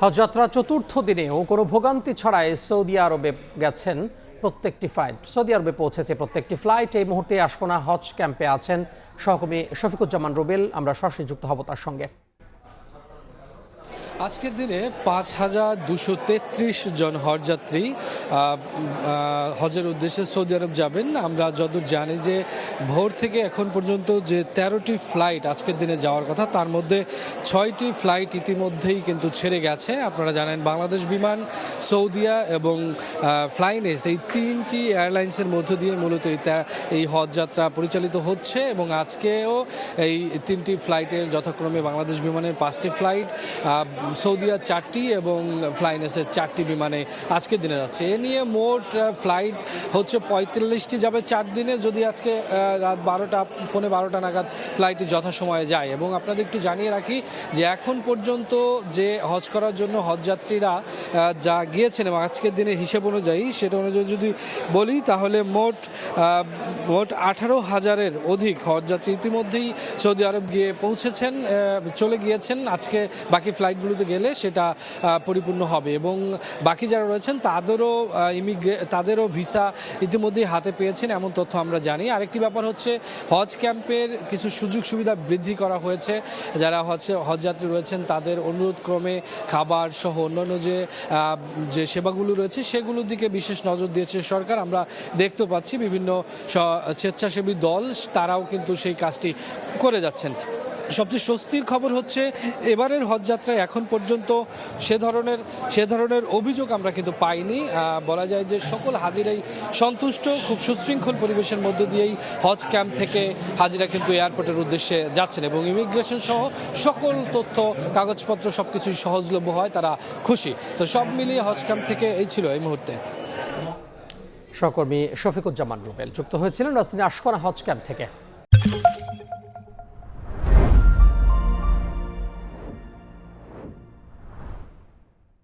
হজযাত্রা চতুর্থ দিনেও কোনো ভোগান্তি ছাড়াই সৌদি আরবে গেছেন প্রত্যেকটি ফ্লাইট। সৌদি আরবে পৌঁছেছে প্রত্যেকটি ফ্লাইট। এই মুহূর্তে আশকোনা হজ ক্যাম্পে আছেন সহকর্মী শফিকুজ্জামান রুবেল। আমরা সরাসরি যুক্ত হব তার সঙ্গে। আজকের দিনে ৫,২৩৩ জন হজযাত্রী হজের উদ্দেশ্যে সৌদি আরব যাবেন। আমরা যতদূর জানি যে ভোর থেকে এখন পর্যন্ত যে ১৩টি ফ্লাইট আজকের দিনে যাওয়ার কথা, তার মধ্যে 6টি ফ্লাইট ইতিমধ্যেই কিন্তু ছেড়ে গেছে। আপনারা জানেন বাংলাদেশ বিমান, সৌদিয়া এবং ফ্লাইনেস, এই তিনটি এয়ারলাইন্সের মধ্য দিয়ে মূলত এই হজযাত্রা পরিচালিত হচ্ছে। এবং আজকেও এই তিনটি ফ্লাইটের যথাক্রমে বাংলাদেশ বিমানের 5টি ফ্লাইট, সৌদিয়া 4টি এবং ফ্লাইনেসের 4টি বিমানে আজকের দিনে যাচ্ছে। এ নিয়ে মোট ফ্লাইট হচ্ছে 45টি যাবে 4 দিনে, যদি আজকে রাত 12টা নাগাদ ফ্লাইটটি যথাসময়ে যায়। এবং আপনাদের একটু জানিয়ে রাখি যে এখন পর্যন্ত যে হজ করার জন্য হজযাত্রীরা যা গিয়েছেন এবং আজকের দিনে হিসেব অনুযায়ী, সেটা অনুযায়ী যদি বলি তাহলে মোট 18,000-এর অধিক হজযাত্রী ইতিমধ্যেই সৌদি আরব গিয়ে পৌঁছেছেন, চলে গিয়েছেন। আজকে বাকি ফ্লাইটগুলোতে গেলে সেটা পরিপূর্ণ হবে এবং বাকি যারা রয়েছেন তাদেরও ভিসা ইতিমধ্যেই হাতে পেয়েছেন, এমন তথ্য আমরা জানি। আরেকটি ব্যাপার হচ্ছে হজ ক্যাম্পের কিছু সুযোগ সুবিধা বৃদ্ধি করা হয়েছে। যারা হজযাত্রী রয়েছেন তাদের অনুরোধ ক্রমে খাবার সহ অন্যান্য যে সেবাগুলো রয়েছে সেগুলোর দিকে বিশেষ নজর দিয়েছে সরকার। আমরা দেখতে পাচ্ছি বিভিন্ন স্বেচ্ছাসেবী দল তারাও কিন্তু সেই কাজটি করে যাচ্ছেন। সবচেয়ে স্বস্তির খবর হচ্ছে এবারের হজযাত্রায় এখন পর্যন্ত সে ধরনের অভিযোগ আমরা কিন্তু পাইনি। বলা যায় যে সকল হাজিরাই সন্তুষ্ট। খুব সুশৃঙ্খল পরিবেশের মধ্য দিয়েই হজ ক্যাম্প থেকে হাজিরা কিন্তু এয়ারপোর্টের উদ্দেশ্যে যাচ্ছেন এবং ইমিগ্রেশন সহ সকল তথ্য কাগজপত্র সবকিছুই সহজলভ্য হয়, তারা খুশি। তো সব মিলিয়ে হজ ক্যাম্প থেকে এই ছিল এই মুহূর্তে। সহকর্মী শফিকুজ্জামান রুবেল যুক্ত হয়েছিলেন রাজধানী আশকোনা হজ ক্যাম্প থেকে।